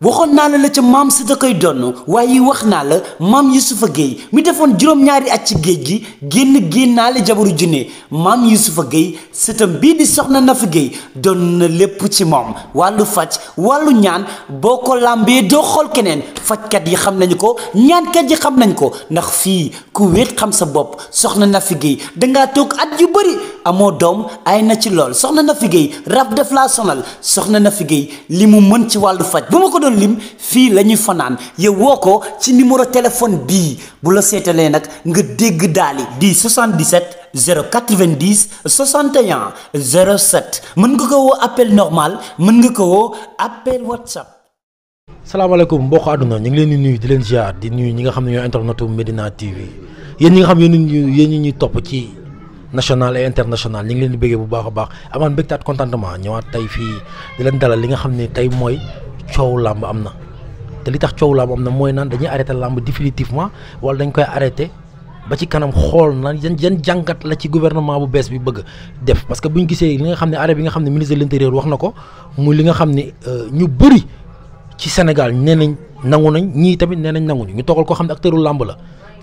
waxoon naa la ca maam si da koy donn waaye wax naa la maam Youssoufa Gueye mi defoon juróom-ñaari at ci géej gi génnaale jabaru junne maam Youssoufa Gueye sëtam bii di soxna Nafi Gueye doon na lépp ci moom wàllu faj wàllu ñaan boo ko làmbee doo xool keneen fajkat yi xam nañu ko ñaankat yi xam nañ ko ndax fii ku wéet xam sa bopp soxna Nafi Gueye dangaa toog at yu bëri amoo doom ay na ci lool soxna Nafi Gueye rab def laa sonal soxna Nafi Gueye li mu mën ci wàllu faj bu ma ko doon lim fii la ñuy fanaan yow woo ko ci numéro téléphone bii bu la seetalee nag nga dégg daali di 77 090 61 07 mën nga ko woo appel normal mën nga ko woo appel WhatsApp. salaamaaleykum mbokk àdduna ñu ngi leen di nuyu di leen ziar di nuyu ñi nga xam ne ñoo internetu Medina TV yéen ñi nga xam yéen ñi ñuy topp ci national et international ñu ngi leen di bëggee bu baax a baax amaan mbégtaat contentement ñëwaat tey fii di leen dalal li nga xam ne tey mooy coow làmb am na te li tax coow làmb am na mooy naan dañuy arrêté làmb définitivement wala dañ koy arrêté ba ci kanam xool na yan jàngat la ci gouvernement bu bees bi bëgg def parce que bu ñu gisee li nga xam ne arrêté bi nga xam ne ministre de l'intérieur wax na ko muy li nga xam ne ñu bëri ci Sénégal nee nañ nangu nañ ñii tamit nee nañ nanguñu ñu toogal koo xam ne acteuru làmb la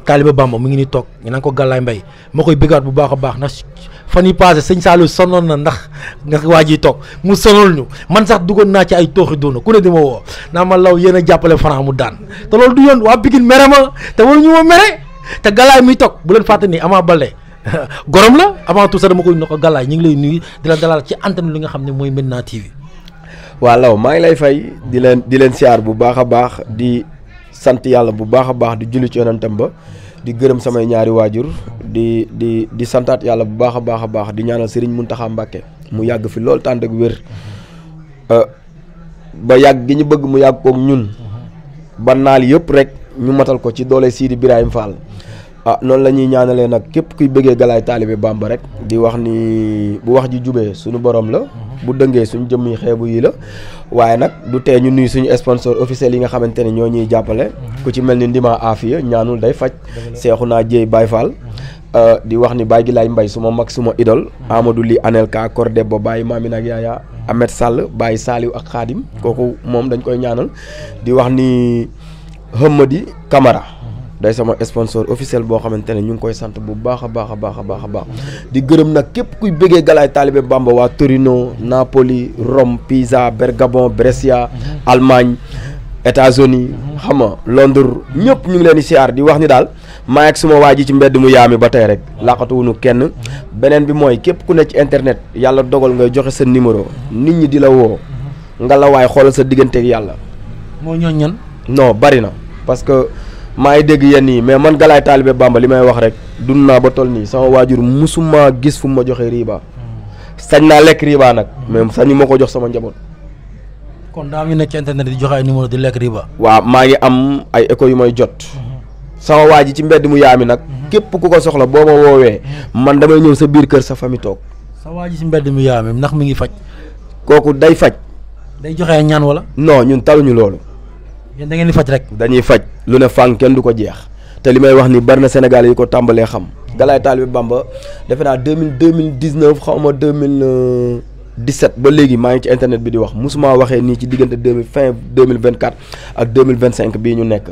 Taalibe Bamba mu ngi ni toog ñu naan ko Galaye Mbaye ma koy bëggaat bu baax a baax ndax fan yi passé sëñ Saliou sonoon na ndax waa ji toog mu sonal ñu man sax duggoon naa ci ay tooxi doona ku ne di ma woo naa ma law yéen a jàppale Franc mu daan te loolu du yoon waa Pikine mere ma te waruñu ma mere te Galaye mi toog bu leen fàtte ni Ama Baldé gorom la avant tout ça dama koy no ko Galaye ñu ngi lay nuyu di la dalal ci antenne li nga xam ne mooy Medina TV. waaw Law maa ngi lay fay di leen siyaar bu baax a baax di sant yàlla bu baax a baax di julli ci yonentam ba di gërëm samay ñaari waajur di santaat yàlla bu baax a baax di ñaanal Serigne Mountakha Mbacké mu yàgg fi lool tànd ak wér ba yàgg gi ñu bëgg mu yàgg kook ñun ba naal yëpp rek ñu matal ko ci doole Sidi Birahim Fall noonu la ñuy ñaanalee nag képp kuy bëggee Galaye Taalibe Bamba rek di wax ni bu wax ji jubee suñu borom la bu dëngee suñu jëmm yi xeebu yi la waaye nag du tee ñu nuyu suñu sponsor officiel yi nga xamante ne ñoo ñuy jàppale ku ci mel ni Ndima Afia ñaanul day faj Seexuna Jéey Baye Fall di wax ni Baye Gilaay Mbay suma mag suma idole Amadou Li Anelka Kordebo Baye Maamin ak Yaaya Ahmed Sall Baye Saliou ak Khadim kooku moom dañ koy ñaanal di wax ni Hamadi Camara day sama sponsor officiel boo xamante ne ñu ngi koy sant bu baax a baax di gërëm nag képp kuy bëggee Galaye Taalibe Bamba waa Torino Napoli Rome Pisa Bergamo Brescia Allemagne États-Unis xam nga Londres ñëpp ñu ngi leen di siyaar di wax ni daal maa ak suma waa ji ci mbedd mu yaami ba tey rek laqatuwunu kenn beneen bi mooy képp ku ne ci internet yàlla dogal ngay joxe sa numéro nit ñi di la woo nga la waay xoolal sa digganteeg yàlla. moo ñooñ ñan. non bari na parce que maa ngi dégg yenn yi mais man Galaye Taalibe Bamba li may wax rek dund naa ba toll nii sama waajur musuma gis fu mu ma joxee riba sañ naa lekk riba nag mais sañu ma ko jox sama njaboot. kon daa am ñu nekk ci internet di joxe ay numéro di lekk riba. waaw maa ngi am ay écho yu may jot. sama waa ji ci mbedd mu yaami nag. képp ku ko soxla boo ma woowee. man damay ñëw sa biir kër sa famille toog. sa waa ji ci mbedd mu yaami ndax mi ngi faj. kooku day faj. day joxe ay ñaan wala. non ñun taluñu loolu. yéen da ngeen di faj rek. dañuy faj lu ne fànn kenn du ko jeex te li may wax ni bari na Sénégalais yi ko tàmbalee xam. Galaye Taalibe Bamba defe naa 2019 xaw ma 2017 ba léegi maa ngi ci internet bi di wax musuma waxee nii ci diggante fin 2024 ak 2025 bii ñu nekk.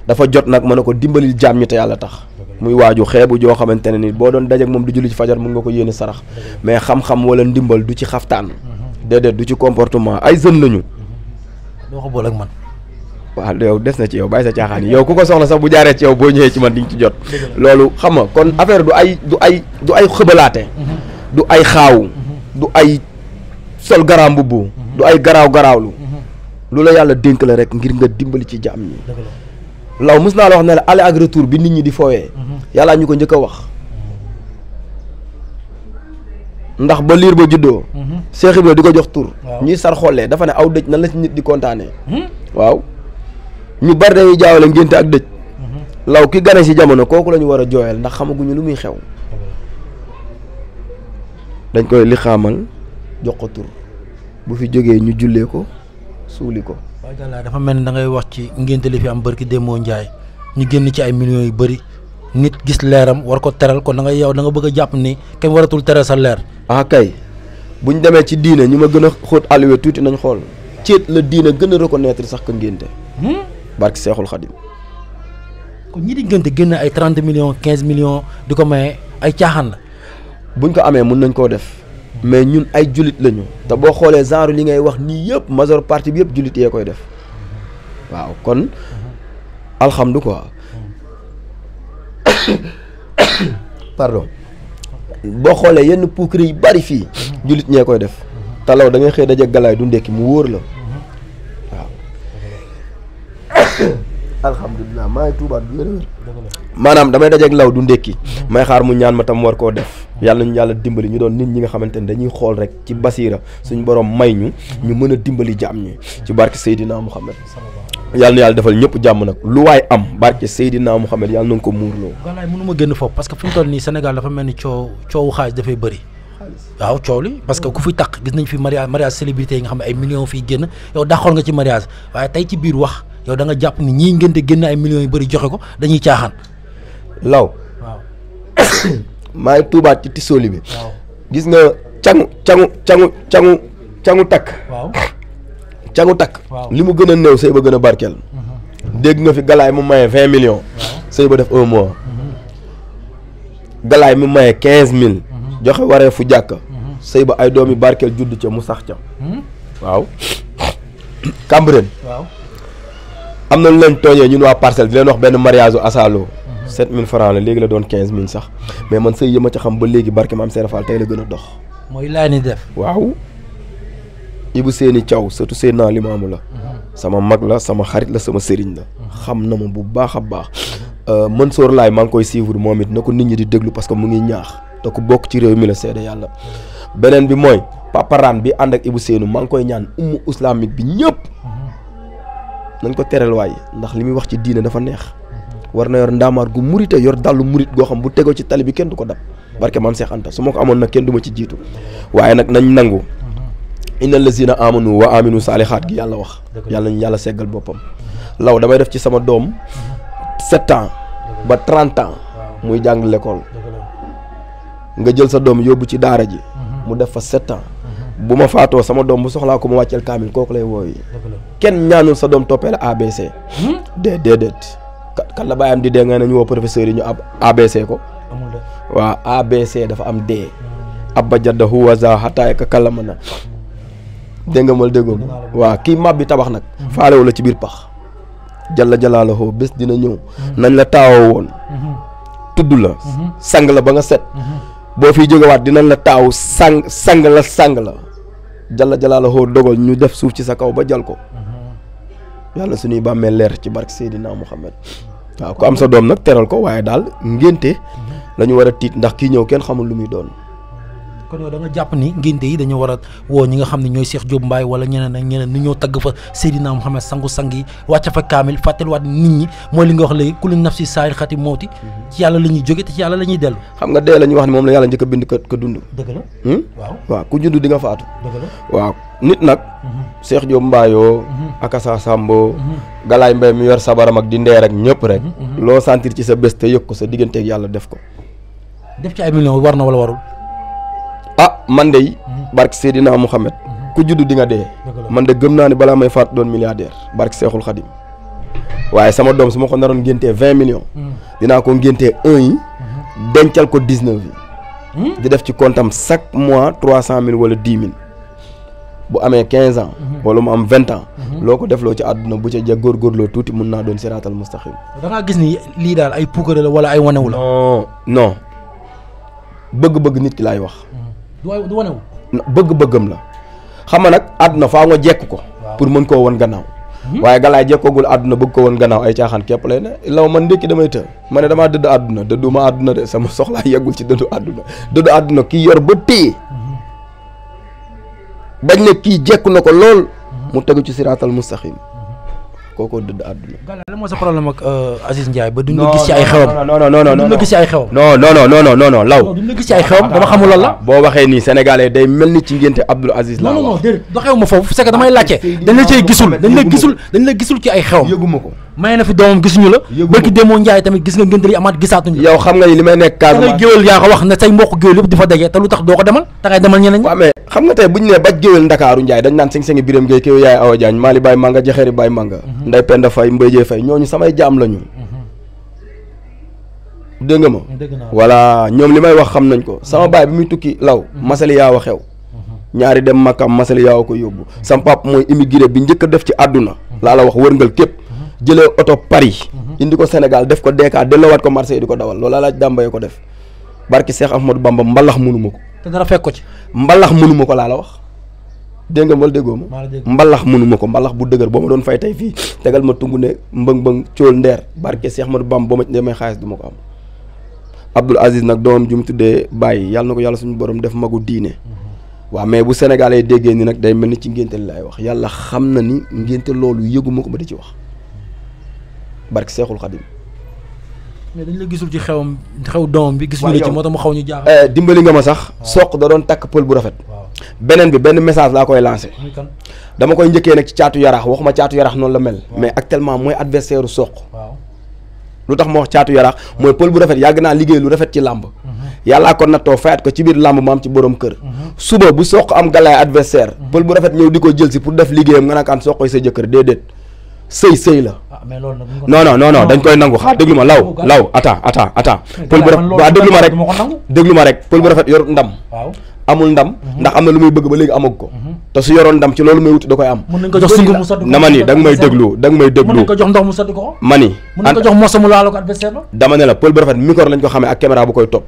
dafa jot nag ma ne ko dimbalil jaam ñi te yàlla tax. muy waaju xeebu joo xamante ne ni boo doon dajeek moom du julli ci fajar mun nga ko yéene sarax mais xam-xam wala ndimbal du ci xaftaan. déedéet du ci comportement ay jeunes lañu. doo ko boole ak man. waaw yow des na ci yow bàyyi sa caaxaan yi yow ku ko soxla sax bu jaaree ci yow boo ñëwee ci man di nga ci jot. loolu xam nga kon affaire du ay xëbalaate. du ay xaaw. du ay sol garaam mbubb. du ay garaawlu. lu la yàlla dénk la rek ngir nga dimbali ci jaam ñi. Law mës naa la wax ne la aller ak retour bi nit ñi di fooyee. yàllaa ñu ko njëkk a wax. ndax ba liir ba juddoo. Cheikh Ibra di ko jox tur. ñuy sar xollee dafa ne aw dëj nan la ci nit di kontaanee. waaw. ñu bari dañuy jaawale ngénte ak dëj. Law ki gane si jamono kooku la ñu war a jooyal ndax xamaguñu lu muy xew. dañ koy li xaamal jox ko tur bu fi jógee ñu jullee ko suuli ko. waaw Galaye dafa mel ni da ngay wax ci ngénte li fi am barki Demba Ndiaye ñu génn ci ay millions yu bëri nit gis leeram war ko teral kon da ngay yow da nga bëgg a jàpp ni kenn waratul teral sa leer. ah kay buñ demee ci diine ñu ma gën a xóot alluwe tuuti nañ xool. céet la diina gën a reconnaître sax que ngénte barki Seexul Xadim. kon ñi di ngénte génn ay 30 millions 15 millions di ko maye ay caaxaan la. buñ ko amee mun nañ koo def mais ñun ay jullit lañu te boo xoolee genre li ngay wax nii yëpp majeure partie bi yëpp jullit yee koy def waaw kon alhamdulilah pardon boo xoolee yenn puukare yu bari fii jullit ñee koy def talaw da ngay xëy daje galaay du ndekki mu wóor la waaw alhamdulilah maa ngi tuubaat bu wér-wér maanaam damay dajeeg law du ndekki may xaar mu ñaan ma tam war koo def yàlla ñu yàlla dimbali ñu doon nit ñi nga xamante ne dañuy xool rek ci basiira suñu borom may ñu mën a dimbali jaam ñi ci barke Seydina Muhammad yàlla na yàlla defal ñëpp jàmm nag lu waay am barke Seydina Muhammad yàlla na nga ko muurloo. galaay mënu ma génn foofu parce que fi mu toll nii Sénégal dafa mel ni coowu xaalis dafay bëri. waaw coow li parce que ku fi takk gis nañ fi mariage célébrité yi nga xam ne ay millions fii génn yow daxool nga ci mariage waaye tey ci biir wax yow da nga jàpp ni ñii ngeen di génn ay millions yu bëri joxe ko dañuy caaxaan. law waaw maa ngi tuubaat ci tisooli bi. waaw gis nga cangu takk. waaw cangu takk. waaw li mu gën a néew sëy ba gën a barkeel. dégg nga fi galaay mu maye 20 millions. sëy ba def 1 mois. galaay mu maye 15000. joxe waree fu jàkka. sëy ba ay doomi barkeel judd ca mu sax ca. waaw. Cambérène. waaw. am na lu leen tooñee ñun waa parcelle di leen wax benn mariage asalo 7000 francs la léegi la doon 15000 sax mais man sëy yi ma ca xam ba léegi barke maam Serap Fall tey la gën a dox. mooy laay ni def. waaw. Ibou Séni Thiaw surtout Seydina Limaamu la. sama mag la sama xarit la sama sëriñ la. xam na ma bu baax a baax. Mansour Laay maa ngi koy suivre moom it na ko nit ñi di déglu parce que mu ngi ñaax te ku bokk ci réew mi la seede yàlla. beneen bi mooy paparaan bi ànd ak Ibou Séni maa ngi koy ñaan ummu islamique bi ñëpp. nañ ko teral waaye ndax li muy wax ci diine dafa neex. war na yor ndaamaar gu murite yor dallu murit goo xam bu tegoo ci tali bi kenn du ko dab. barke maam Cheikh Anta su ma ko amoon nag kenn du ma ci jiitu. waaye nag nañ nangu. innal lazina amanu wa aminu saalihaat gi yàlla wax. yàlla nañu yàlla seggal boppam. law damay def ci sama doom 7 ans ba 30 ans. muy jàng l'école. nga jël sa doom yóbbu ci daara ji. mu def fa 7 ans. bu ma faatoo sama doom bu soxlaa ko ma wàcceel kaamil kooku lay wooyi kenn ñaanul sa doom toppee la ABC. déedéet kan la bàyyam di dee nga nañu woo professeur yi ñu ABC ko. waaw ABC dafa am D. abba jadda huwa za xataay ka kalama na dégg nga mal déggoom waaw kii mab bi tabax nag faalewu la ci biir pax jalla jalaalahu bés dina ñëw nañ la taawoo woon tudd la sang la ba nga set boo fiy jógewaat dinañ la taaw sang la jalla jalaalahu dogal ñu def suuf ci sa kaw ba jal ko yàlla suñuy bàmmee leer ci barke Seydina Muhammad waaw ku am sa doom nag teral ko waaye daal ngénte la ñu war a tiit ndax kii ñëw kenn xamul lu muy doon. kon yow da nga jàpp ni ngénte yi dañu war a woo ñi nga xam ne ñooy Cheikh Diop Mbaye wala ñeneen ak ñeneen ni ñoo tagg fa Seydina Muhammad sang yi wàcc fa kaamil fàttaliwaat nit ñi mooy li nga wax léegi kullu nafsi saa'ilati mawti ci yàlla la ñuy jóge te ci yàlla la ñuy dellu. xam nga dee la ñuy wax ni moom la yàlla njëkk a bind ko dund. dëgg la. waaw ku judd di nga faatu. dëgg la waaw nit nag. Cheikh Diop Mbaye Akassa Sambo Galaay Mbaye mi yor sabaram ak di ndeer ak ñëpp rek. loo sentir ci sa bés te yëg ko sa digganteeg yàlla def ko. def ci ay millions war na wala warul. ah man de barke Seydina Muhammad ku judd di nga dee. man de gëm naa ne balaa may faatu doon milliardaire barke Seexul Xadim waaye sama doom su ma ko naroon ngéntee 20 millions. dinaa ko ngéntee 1 yi. dencal ko 19 yi. di def ci compte am chaque mois 300 000 wala 10 000 bu amee 15 ans. wala mu am 20 ans. loo ko defloo ci àdduna bu ca ja góorgóorloo tuuti mun naa doon siraatal mustaqim. da ngaa gis ni lii daal ay puukare la wala ay wanewu la. non bëgg-bëgg nit ki laay wax. du wanewu. bëgg-bëggam la xam nga nag àdduna faa nga jekk ko. pour mën koo won gannaaw. waaye Galaay jekkoogul àdduna bëgg ko won gannaaw ay caaxaan képp lay ne law man ndékki damay të ma ne damaa dëdd àdduna dëdduma àdduna de sama soxlaa yeggul ci dëddu àdduna kii yor ba téye bañ ne kii jekku na ko lool mu tegu ci siraatal mustaqim kookoo dëdd àdduna. Galaay lan moo sa problème ak Aziz Ndiaye ba duñ la gis ci ay xewam. non duñ la gis ci ay xewam. non law. duñ la gis ci ay xewam dama xamul lan la. boo waxee nii sénégalais day mel ni ci ngénte Abdoul Aziz. non déedéet doxewu ma foofu c'est que damay laajte dañ la cay gisul dañ la gisul ci ay xewam. yëguma ko. may na fi doomam gisuñu la. barki Demba Ndiaye tamit gis nga ngénte li amaat gisaatuñu la. yow xam nga ni li may nekk Casamance da ngay géwél yaa ko wax ne say mbokk géwél yëpp di fa daje te lu tax doo ko demal da ngay demal ñeneen ñi. waaw mais xam nga tey bu ñu nee baj géwél Ndakaaru Ndiaye dañ naan seng-sengi Biram Gueye kéw yaay Awa Diagne Mali Baye Manga Jaxeeri Baye Manga Ndey Penda Faye Mbaye Jee Faye ñooñu samay jaam lañu dégg nga ma voilà ñoom li may wax xam nañ ko sama baay bi muy tukki law masali yaaw a xew ñaari dem Makam masali yaaw a ko yóbbu sama pap mooy immigré bi njëkk a def ci àdduna laa la wax wërngal képp jëlee oto Paris indi ko Sénégal def ko DK delloowaat ko Marseille di ko dawal loolu laaj dàmbaye ko def barki Cheikh Ahmadou Bamba mbalax mënuma ko te dara fekk ko ci mbalax mënuma ko laa la wax dégg nga wala déggoo ma mbalax mënuma ko mbalax bu dëgër boo ma doon fay tey fii tegal ma tungu ne mbëng cóol ndeer barki Cheikh Ahmadou Bamba boo ma ci demee xaalis du ma ko am Abdoul Aziz nag doomam ju mu tuddee bàyyi yàlla na ko yàlla suñu borom def magu diine waaw mais bu Sénégalais yi déggee ni nag day mel ni ci ngénte li laay wax yàlla xam na ni ngénte loolu yëguma ko ba di ci wax barki Seexul Xadim mais dañ la gisul ci xew doomam bi gisuñu la ci moo tax mu xaw ñu jaaxal dimbali nga ma sax soq da doon takk pël bu rafet beneen bi benn message laa koy lancé dama koy njëkkee nag ci caatu yaraax waxuma caatu yaraax noonu la mel mais actuellement mooy adversaire u soq lu tax ma wax caatu yaraax mooy pël bu rafet yàgg naa liggéey lu rafet ci làmb yàllaa ko nattoo fayat ko ci biir làmb ma am ci borom kër suba bu soq am galaay adversaire pël bu rafet ñëw di ko jël si pour def liggéeyam nga naakaan soqoy sa jëkkër déedéet sëy la non dañ koy nangu xaar déglu ma law attends pël bu rafet waaw déglu ma rek pël bu rafet yor ndam amul ndam ndax am na lu muy bëgg ba léegi amag ko te su yoroon ndam ci loolu may wuti da koy am na ma ni da nga may déglu mën nañ ko jox ndox mu sotti ko ma ni mën nañ ko jox mosa mu laalo ko adversaire ba dama ne la pël bu rafet micro lañ ko xamee ak caméra bu koy topp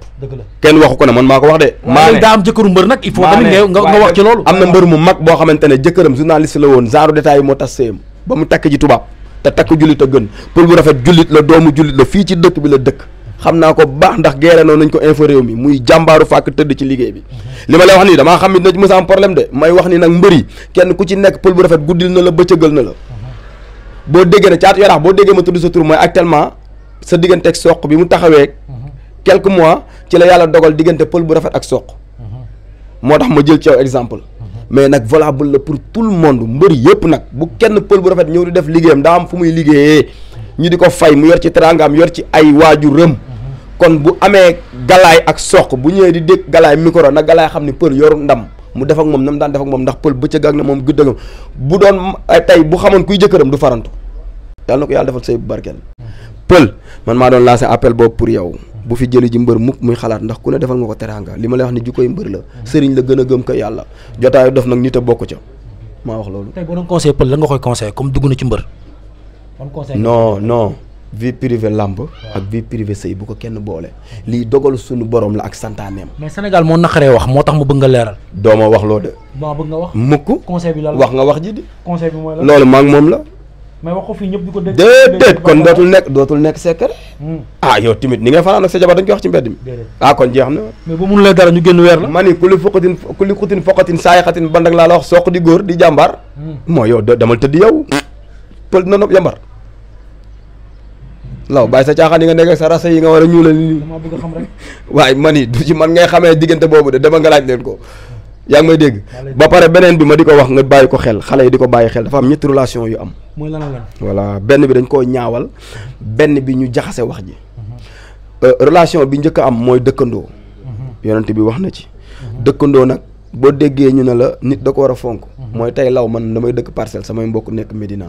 kenn waxu ko ne man maa ko wax de maa daa am jëkkëru mbër nag il faut tamit nga wax ci loolu am na mbër mu mag boo xamante ne jëkkëram journaliste la woon genre détail yi moo tas séyam ba mu takk ji tubaab te takk jullit a gën pël bu rafet jullit la doomu jullit la fii ci dëkk bi la dëkk xam naa ko baax ndax geere noonu nañ ko info réew mi muy jàmbaaru fàkk tëdd ci liggéey bi li ma lay wax nii damaa xam ni na mës a am problème de may wax ni nag mbëri kenn ku ci nekk pël bu rafet guddil na la bëccëgal na la boo déggee ne caatu yaraax boo déggee ma tudd sa tur mooy actuellement sa diggante ak soq bi mu taxawee quelques mois ci la yàlla dogal diggante pël bu rafet ak soq moo tax ma jël ci yow exemple mais nag valable la pour tout le monde mbëri yëpp nag bu kenn pël bu rafet ñëw di def liggéeyam daa am fu muy liggéeyee ñu di ko fay mu yor ci teraangaam yor ci ay waajuram kon bu amee galaay ak soq bu ñëwee di dégg galaay micro nag galaay xam ni pël yoru ndam mu def ak moom na mu daan def ak moom ndax pël bëccëg ak na moom guddagam bu doon tey bu xamoon kuy jëkkëram du farantu yàlla na ko yàlla defal say bu barkeel pël man maa doon lancé appel boobu pour yow bu fi jëli ji mbër mukk muy xalaat ndax ku ne defal nga ko teraanga li ma lay wax ni jikkoy mbër la sëriñ la gën a gëm ko yàlla jotaayu def nag nit a bokk ca maa wax loolu. tey boo doon conseil pël la nga koy conseil comme dugg na ci mbër. non vie privée làmb ak vie privée sëy bu ko kenn boole lii dogal suñu borom la ak santaaneem. mais Sénégal moo naqaree wax moo tax mu bëgg nga leeral. dooma wax loo de. maa bëgg nga wax. mukk conseil bi la wax nga wax ji di. conseil bi mooy la loolu maa ngi moom la. mais wax ko fii ñëpp di ko dégg. déedéet kon dootul nekk secret. yow tamit ni ngay fanaan ak sa jabar dañ koy wax ci mbedd mi. kon jeex na. mais bu mënulee dara ñu génn weer la. ma ni ku li xutin foqatin saayaxatin bandak laa la wax soq di góor di jàmbaar. moo yow damal tëdd yow. pël na nopp yambar. law bàyyi sa caaxaan yi nga nekk sa rasa yi nga war a ñuulal nii. dama bëgg a xam rek. waaye ma ni du ci man ngay xamee diggante boobu de dama nga laaj leen ko. yaa ngi may dégg ba pare beneen bi ma di ko wax nga bàyyi ko xel xale yi di ko bàyyi xel dafa am ñetti relation yu am. mooy lan la. voilà benn bi dañ koo ñaawal benn bi ñu jaxase wax ji. relation bi njëkk a am mooy dëkkandoo. yonent bi wax na ci. dëkkandoo nag boo déggee ñu ne la nit da ko war a fonk. mooy tey law man damay dëkk Parcelles samay mbokk nekk Médina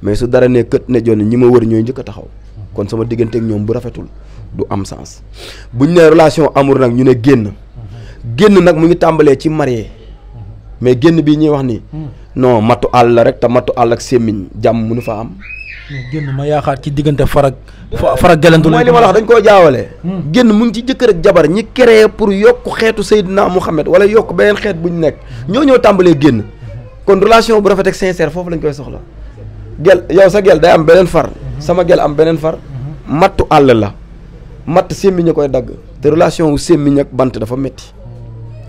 mais su dara ne kët ne jonn ñi ma wër ñooy njëkk a taxaw kon sama diggante ak ñoom bu rafetul du am sens buñ ne relation amour nag ñu ne génn nag mu ngi tàmbalee ci marié mais génn bii ñuy wax ni non mattu àll la rek te mattu àll ak sémmiñ jàmm mënu fa am. génn ma yaakaar ci diggante farag gelantu mooy li ma la wax dañ koo jaawale. génn mu ngi ci jëkkër ak jabar ñi créé pour yokk xeetu Seydina Mouhamed wala yokk beneen xeet bu ñu nekk ñoo ñëw tàmbalee génn kon relation bu rafet ak sincère foofu lañ koy soxla gel yow sa gel day am beneen far sama gel am beneen far mattu àll la matt sémmiñ a koy dagg te relation wu sémmiñ ak bant dafa metti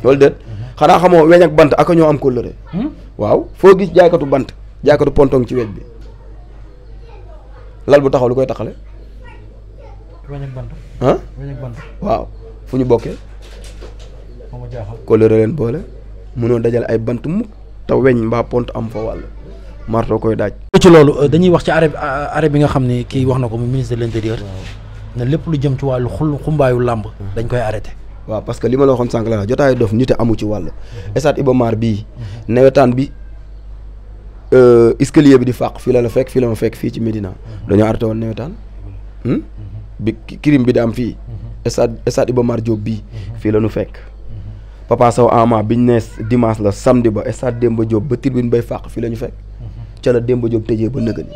loolu déet xanaa xamoo weñ ak bant ak ñoo am kóllëre waaw foo gis jaaykatu bant jaaykatu pontong ci weñ bi lal bu taxaw lu koy taxale weñ ak bant weñ ak bant waaw fu ñu bokkee kóllëre leen boole mënoo dajal ay bant mukk te weñ mbaa pont am fa wàll marto koy daaj. ci loolu dañuy wax ci arrêt bi nga xam ne kii wax na ko mu ministre de l'intérieur ne lépp lu jëm ci wàllu xumbaayu làmb dañ koy arrêté. waaw parce que li ma la waxoon sànq la jotaayu dof nite amu ci wàll. stade Iba Mar bii nawetaan bi escalier bi di fàq fii la fekk fii la ma fekk fii ci Médina dañoo arrêté woon nawetaan bi crime bi di am fii stade Iba Mar Diop bii fii la ñu fekk Papa Sow Ama biñ ne dimanche la samedi ba stade Demba Diop ba tribune bay fàq fii la ñu fekk ca la Demba Diop tëjee ba nëgëni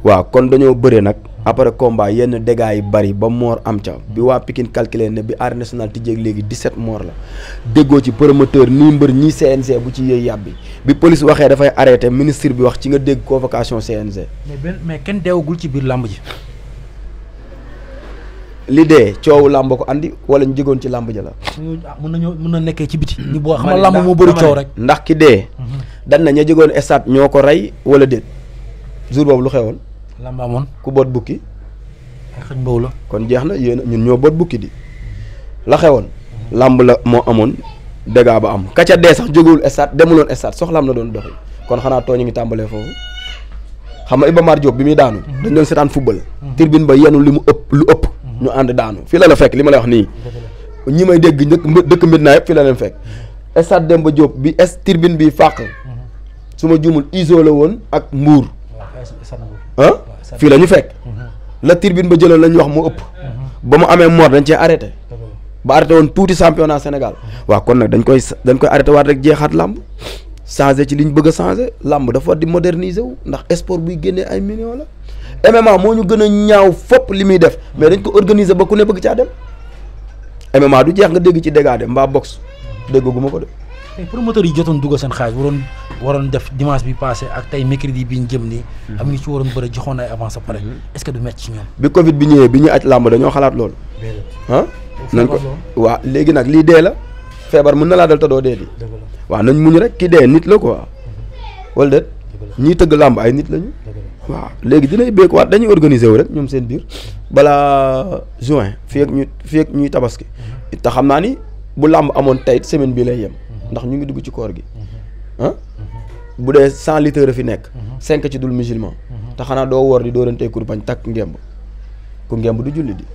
waaw kon dañoo bëre nag après combat yenn dégâts yi bari ba mort am ca bi waa Pikine calculé ne bi arène nationale tijjeeg léegi 17 mort la déggoo ci promoteur nii mbër ñii CNG bu ci yëy yàbbi bi police waxee dafay arrêté ministre bi wax ci nga dégg convocation CNG. mais kenn deewagul ci biir làmb ji. li dee coowu làmb ko andi wala ñu jógoon ci làmb ja la. mën na nekkee ci biti. ñu boo xam ne làmb moo bëri coow rek. ndax ki dee. dan na ña jógoon stade ñoo ko rey wala déet jour boobu lu xewoon. làmb amoon ku boot bukki. ay xëñ mbow la. kon jeex na yéen ñun ñoo boot bukki di la xewoon. làmb la moo amoon dégâts ba am ka ca dee sax jógewul stade demuloon stade soxlaam na doon doxi kon xanaa tooñu ngi tàmbalee foofu xam nga Iba Mar Diop bi muy daanu. dañ doon seetaan football. tribune ba yenu li mu ëpp lu ëpp. ñu ànd daanu fii la fekk li ma lay wax nii ñi may dégg dëkk Médina yëpp fii la leen fekk stade Demba Diop bi tribune bi fàq su ma juumul iso la woon ak Mbour fii la ñu fekk la tribune ba jëloon la ñu wax moo ëpp ba mu amee mort dañ cee arrêté ba arrêté woon tuuti championnat Sénégal waaw kon nag dañ koy arrêté waat rek jeexaat làmb changé ci li ñu bëgg a changé làmb dafa di moderniser wu ndax sport buy génnee ay millions la MMA moo ñu gën a ñaaw fopp li muy def mais dañ ko organiser ba ku ne bëgg caa dem MMA du jeex nga dégg ci dégâts de mbaa boxe déggaguma ko de. tey promoteurs yi jotoon dugal seen xaalis waroon def dimanche bi passé ak tey mercredi bi ñu jëm nii. am ñu ci waroon bëri joxoon ay avance ba pare. est-ce que du métti ci ñoom. bi Covid bi ñëwee bi ñu aj làmb dañoo xalaat loolu. ah nañ ko waaw léegi nag lii dee la feebar mën na laa dal te doo dee di. waaw nañ muñ rek ki dee nit la quoi wala déet ñiy tëgg làmb ay nit lañu. waaw léegi dinay béy waat dañuy organiser wu rek ñoom seen biir balaa juin fii ak ñuy tabaski te xam naa ni bu làmb amoon tey semaine bii lay yem ndax ñu ngi dugg ci koor gi ah bu dee 100 litres fi nekk 5 ci dul musulman te xanaa doo woor di doorantey kurpañ takk ngemb ku ngemb du julli di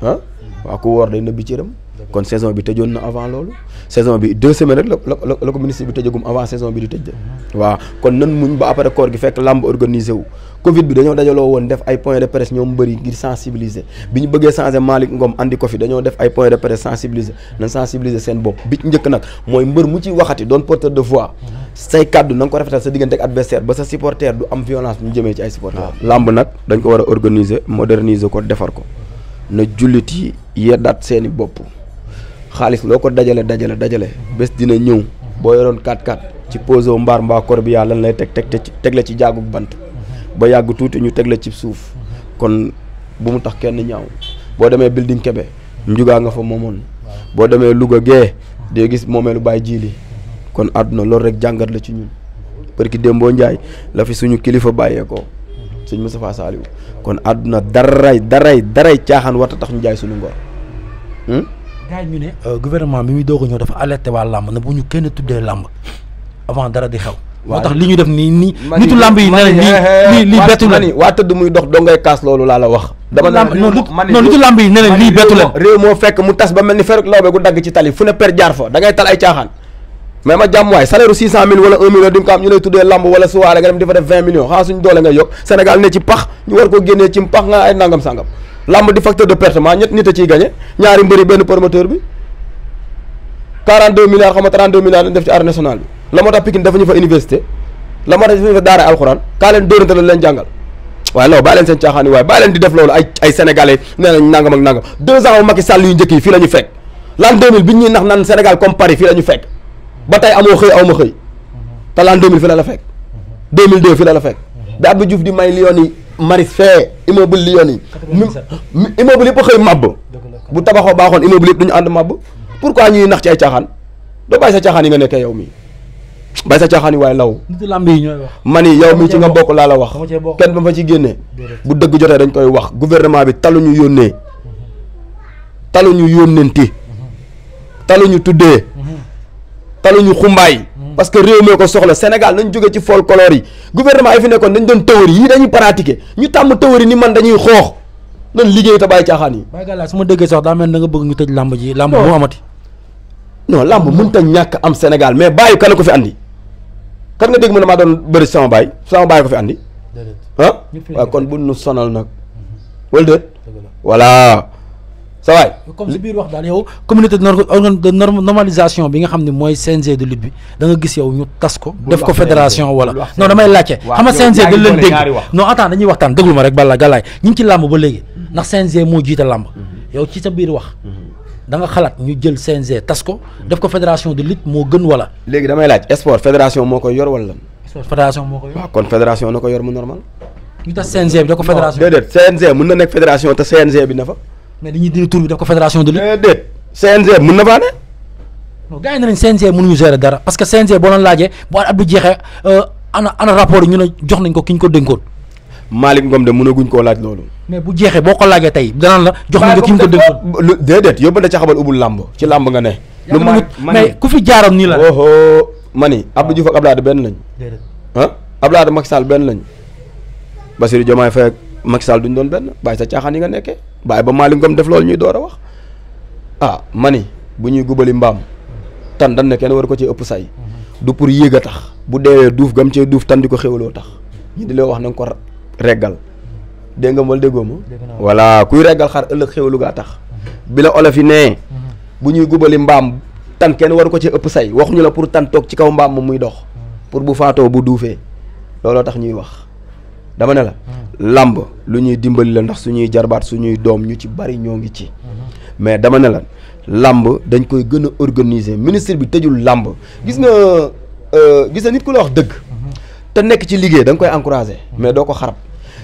ah waaw ku woor day nëbbi cëram kon saison bi tëjoon na avant loolu saison bi 2 semaines rek la ko ministre bi tëjagum avant saison bi di tëj de waaw kon nan muñ ba après koor gi fekk làmb organisé wu Covid bi dañoo dajaloo woon def ay point de presse ñoom bëri ngir sensibiliser bi ñu bëggee changer Malick Ngom andi ko fi dañoo def ay point de presse sensibiliser nañ sensibiliser seen bopp bi njëkk nag mooy mbër mu ci waxati doon porteur de voix say kaddu na nga ko rafetal sa diggante ak adversaire ba sa supporter du am violence ñu jëmee ci ay supporter làmb nag dañ ko war a organiser moderniser ko defar ko na jullit yi yeddaat seeni bopp xaalis loo ko dajale bés dina ñëw boo yoroon 4-4 ci poso mbaar mbaa corbillard lan lay teg la ci jaagug bant ba yàgg tuuti ñu teg la ci suuf kon bu mu tax kenn ñaaw boo demee building Kébé njugaa nga fa moomoon boo demee Louga gee dee gis moomeelu Baye Jili kon àdduna loolu rek jàngat la ci ñun parce que Dembo Ndiaye la fi suñu kilifa bàyyeekoo sëñ Moustapha Saliou kon àdduna daray caaxaan warta tax ñu jaay suñu ngor. gars yi ñu ne gouvernement bi muy doog a ñëw dafa alerté waa làmb na bu ñu kenn tuddee làmb avant dara di xew. moo tax li ñu def nii nitu làmb yi nee nañ lii bettu leen waa tëdd muy dox doo ngay kaas loolu laa la wax. non nitu làmb yi nee nañ lii bettu leen. réew moo fekk mu tas ba mel ni feruk lawbe gu dagg ci tali fu ne per jaar fa da ngay tal ay caaxaan mais ma jàmm waay salaire 600 000 wala 1 million di nga ko am ñu lay tuddee làmb wala suwaare nga dem di fa def 20 millions xanaa suñu doole ngay yokk Sénégal ne ci pax ñu war ko génnee ci pax nga ay nangam sangam làmb di facteur de pertement nit a ciy gagné ñaari mbëri benn promoteur bi 42 milliards xam nga 32 milliards lañ def ci arène nationale bi la moo tax Pikine dafa ñu fa université la moo tax dafa ñu fa daara alxuraan kaa leen dóorante la leen jàngal waaye loolu bàyyi leen seen caaxaan yi waaye bàyyi leen di def loolu ay sénégalais nee nañ nangam ak nangam 2 ans wu Macky Sall yu njëkk yi fii la ñu fekk l'an 2000 bi ñuy nax naan Sénégal comme Paris fii la ñu fekk ba tey amoo xëy aw ma xëy te l'an 2000 fii la fekk 2002 fii la fekk bi Abdou Diouf di may Lyon yi Maris fee immeuble Lyon yi immeuble yëpp a xëy mabb bu tabaxoo baaxoon immeuble yëpp duñu ànd mabb pourquoi ñuy nax ci ay caaxaan doo bàyyi sa caaxaan yi nga nekkee yow mii bàyyi sa caaxaan yi waaye law ma ni yow mii ci nga bokk laa la wax kenn ba fa ci génnee bu dëgg jotee dañ koy wax gouvernement bi taluñu yónnee taluñu yónnenti taluñu tuddee taluñu xumbaay parce que réew mee ko soxla Sénégal nañ jóge ci folklore yi gouvernement yi fi nekkoon dañ doon théorie yi dañuy pratiquer ñu tàmm théorie ni man dañuy xoox nan liggéey te bàyyi caaxaan yi. waaye gàllankoor su ma déggee sax daa mel da nga bëgg ñu tëj làmb ji. làmb moo amati. non làmb mënut a ñàkk am Sénégal mais bàyyi kan ko fi andi kan nga dégg mu ne maa doon bëri sama baay ko fi andi. ah waaw kon bu nu sonal nag. wala déet voilà. sa waay comme si biir wax daal yow communauté de normalisation bi nga xam ne mooy CNG de lutte bi da nga gis yow ñu tas ko def ko fédération wala non damay laajte xam nga CNG dañ leen dégg non attends dañuy waxtaan déglu ma rek bala gàllaay ñu ngi ci làmb ba léegi ndax CNG moo jiite làmb yow ci sa biir wax da nga xalaat ñu jël CNG tas ko def ko fédération de lutte moo gën wala léegi damay laaj sport fédération moo koy yor wala lan sport fédération moo koy yor waaw kon fédération na ko yor mu normal ñu tas CNG bi def ko fédération déedéet CNG mën na nekk fédération te CNG bi na fa mais dañuy dindi tur bi def ko fédération de lutte. déet CNG mën na faa ne. non gars yi ne nañ CNG mënuñu gérer dara parce que CNG boo doon laajee bu at bi jeexee ana rapport yi ñu ne jox nañ ko ki ñu ko dénkoon. Malick Ngom de mënaguñ koo laaj loolu. mais bu jeexee boo ko laajee tey danaan la jox nañ ko ki ñu ko dénkoon. lu déedéet yóbbante ca xabal ubul làmb ci làmb nga ne. lu mais ku fi jaaroon nii la. ma ni Abdou Diouf ak Abdoulaye Wade benn lañ. déedéet ah Abdoulaye Wade Macky Sall benn lañ. Bassirou Diomaye Faye ak Macky Sall duñ doon benn bàyyi sa caaxaan yi nga nekkee bàyyi ba Malick Ngom def loolu ñuy door a wax ma ni bu ñuy gubali mbaam tan dan ne kenn war ko ci ëpp say du pour yéeg a tax bu deewee duuf gam cee duuf tan di ko xéwaloo tax ñu di la wax na nga ko reggal dégg nga wala déggoo ma voilà kuy reggal xar ëllëg xéwalu gaa tax bi la olof yi nee bu ñuy gubali mbaam tan kenn war ko ci ëpp say waxuñu la pour tan toog ci kaw mbaam moom muy dox pour bu faatoo bu duufee looloo tax ñuy wax dama ne la làmb lu ñuy dimbali la ndax suñuy jarbaat suñuy doom ñu ci bari ñoo ngi ci mais dama ne la làmb dañ koy gën a organiser ministre bi tëjul làmb gis nga nit ku la wax dëgg te nekk ci liggéey da nga koy encourager mais doo ko xarab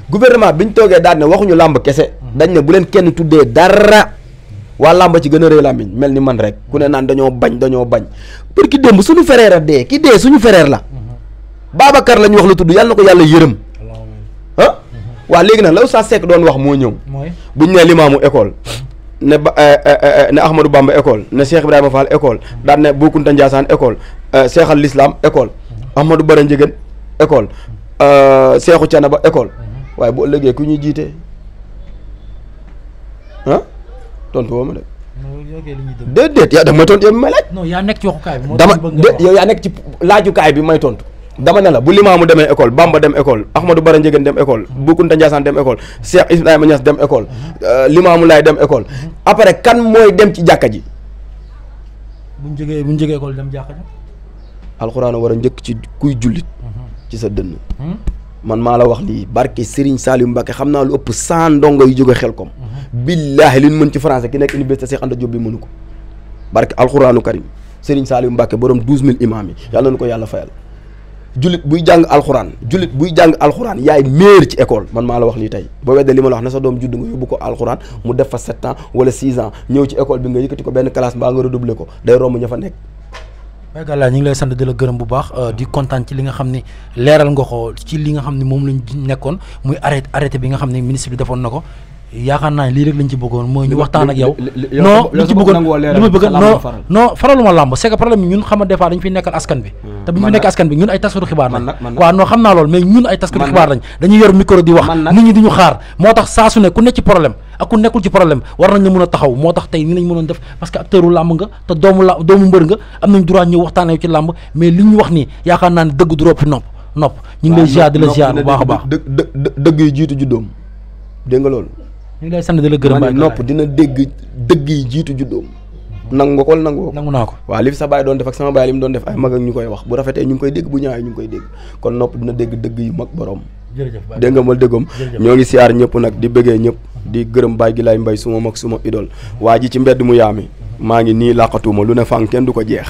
gouvernement bi ñu toogee daal ne waxuñu làmb kese dañ ne bu leen kenn tuddee dara waa làmb ci gën a rëy làmmiñ mel ni man rek ku ne naan dañoo bañ pour ki démb suñu frère a dee ki dee suñu frère la Babacar la ñu wax la tudd yàlla na ko yàlla yërëm waaw léegi nag la Oustaz Seck doon wax moo ñëw buñ ne Limaamu école ne Ahmadou Bamba école ne Cheikh Ibrahima Fall école daan ne Boukounta Ndiassane école Cheikh al Islam école Ahmadou Bara Ndiéguène école Cheikhou Thiénaba école waaye bu ëllëgee ku ñuy jiite tontu woo ma de déedéet yaa dama tontu yow bi may laaj non yaa nekk ci waxukaay bi dama yow yaa nekk ci laajukaay bi may tontu dama ne la bu Limaamu demee école Bamba dem école Ahmadou Bara Ndiéguène dem école Boukounta Ndiassane dem école Cheikh Ibrahima Niass dem école Limaamu Laay dem école après kan mooy dem ci jàkka ji bu ñu jógee école dem jàkka ji alxuraan war a njëkk ci kuy jullit ci sa dënn man maa la wax lii barke Serigne Saliou Mbacké xam naa lu ëpp 100 ndongo yu jóge Xelkom billaahi li ñu mën ci français ki nekk université Cheikh Anta Diop bi mënu ko barke alxuraanu karim Serigne Saliou Mbacké borom 12000 imaam yi yàlla na ko yàlla fayal jullit buy jàng alxuraan yaay meer ci école man maa la wax lii tey boo weddee li ma la wax ne sa doom judd nga yóbbu ko alxuraan mu def fa 7 ans wala 6 ans ñëw ci école bi nga yëkkati ko benn classe mbaa nga redoubler ko day romb ña fa nekk. waaye gàllaa ñu ngi lay sant di la gërëm bu baax di kontaan ci li nga xam ni leeral nga ko ci li nga xam ni moom lañ nekkoon muy arrêté bi nga xam ne ministre bi defoon na ko yaakaar naa ne lii rek lañ ci bëggoon mooy ñu waxtaan ak yow non liñ ci bëggoon li ma bëgg non faraluma làmb c'est que problème bi ñun xam nga des fois dañu fiy nekkal askan bi te bu ñu fi nekk askan bi ñun ay taskatu xibaar lañ waaw non xam naa loolu mais ñun ay taskatu xibaar lañ dañuy yor micro di wax nit ñi di ñu xaar moo tax saa su ne ku nekk ci problème ak ku nekkul ci problème war nañ la mën a taxaw moo tax tey ni lañ mënoon def parce que acteuru làmb nga te doomu mbër nga am nañ droit ñëw waxtaan ci làmb mais li ñu wax nii yaakaar naa ne dëgg du roppi nopp ñu ngi lay ziar di la ziar bu baax a baax dëgg yi jiitu juddoom dégg nga loolu ñu ngi lay sant di la gërëm nopp dina dégg dëgg yi jiitu juddoom nangu nga ko wala nangu naa ko waaw li fi sa baay doon def ak sama baay li mu doon def ay mag ak ñu koy wax bu rafetee ñu ngi koy dégg bu ñaawee ñu ngi koy dégg kon nopp dina dégg dëgg yu mag borom dégg nga mal déggam ñoo ngi siyaar ñëpp nag di bëggee ñëpp di gërëm baay gi lay mbay suma mag suma idole waa ji ci mbedd mu yaami maa ngi nii làqatuma lu ne fang kenn du ko jeex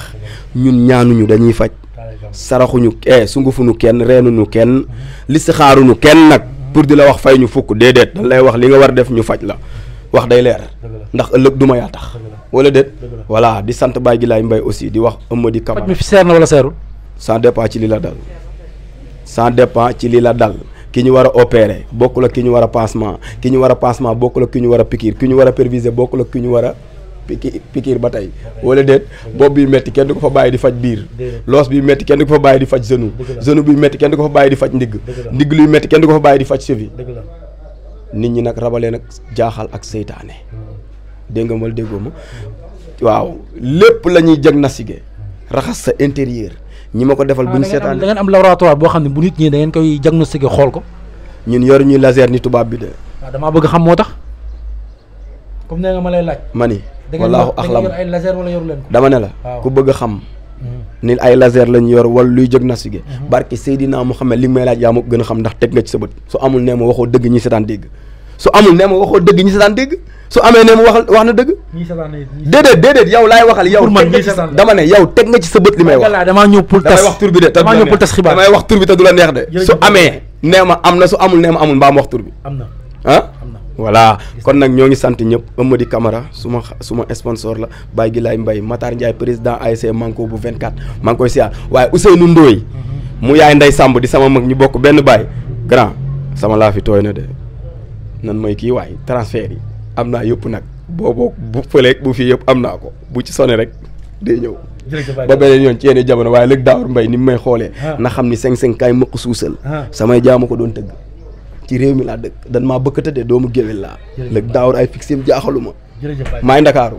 ñun ñaanuñu dañuy faj saraxuñu sungufuñu kenn reenuñu kenn listixaaruñu kenn nag pour di la wax fay ñu fukk déedéet dañ lay wax li nga war def ñu faj la wax day leer ndax ëllëg duma yaa tax wala déet voilà di sant baay gi lay mbay aussi di wax Amady Camara faj mi fi seer na wala seerul ça dépend ci li la dal ça dépend ci li la dal ki ñu war a opérer bokkul ak ki ñu war a pansement ki ñu war a pansement bokkul ak ki ñu war a piqûre ki ñu war a perfuser bokkul ak ki ñu war a pikiir ba tey wala déet bopp bi metti kenn du ko fa bàyyi di faj biir loos bi metti kenn du ko fa bàyyi di faj genou bi metti kenn du ko fa bàyyi di faj ndigg luy metti kenn du ko fa bàyyi di faj cheville nit ñi nag rabalee nag jaaxal ak seytaane dégg nga mal déggoo ma waaw lépp la ñuy diagnostiquer raxas sa intérieur ñi ma ko defal bu ñu seetaan da ngeen am laboratoire boo xam ne bu nit ñi da ngeen koy diagnostiquer xool ko ñun yor ñuy laser ni tubaab bi de waaw damaa bëgg xam moo tax comme nee nga ma lay laaj ma ni wallaahu axlam yor ay laser wala yoru leen ko dama ne la ku bëgg a xam ni ay laser lañ yor wala luy diagnostiquer barke Seydina Muhammad li may laaj yaa ma gën a xam ndax teg nga ci sa bët su amul nee ma waxoo dëgg ñi seetaan dégg su amul nee ma waxoo dëgg ñi seetaan dégg su amee nee ma wax na dëgg déedéet yow laay waxal yow dama ne yow teg nga ci sa bët li may wax damaa ñëw pour tas damay wax tur bi de damaa ñëw pour tas xibaar damay wax tur bi te du la neex de su amee nee ma am na su amul nee ma amul mbaa ma wax tur bi am na voilà kon nag ñoo ngi sant ñëpp Amady Camara suma sponsor la Baye Gilaay Mbaye Matar Ndiaye président ASC Manko bu 24 maa ngi koy siyaar waaye Ousseynou Ndoye mu yaay Ndey Samb di sama mag ñu bokk benn baay grand sama laa fi tooy na de nan mooy kii waay transfert yi am naa yëpp nag boobu bu fëleeg bu fii yëpp am naa ko bu ci sonné rek day ñëw ba beneen yoon ci yenn jamono waaye léegi Daawur Mbaye ni mu may xoolee na xam ni 5-5 kaay mëq suusal samay jaama ko doon tëgg ci réew mi laa dëkk dan maa bëkk tëddee doomu géwél laa léegi Daawur ay fixé jaaxaluma maay Ndakaaru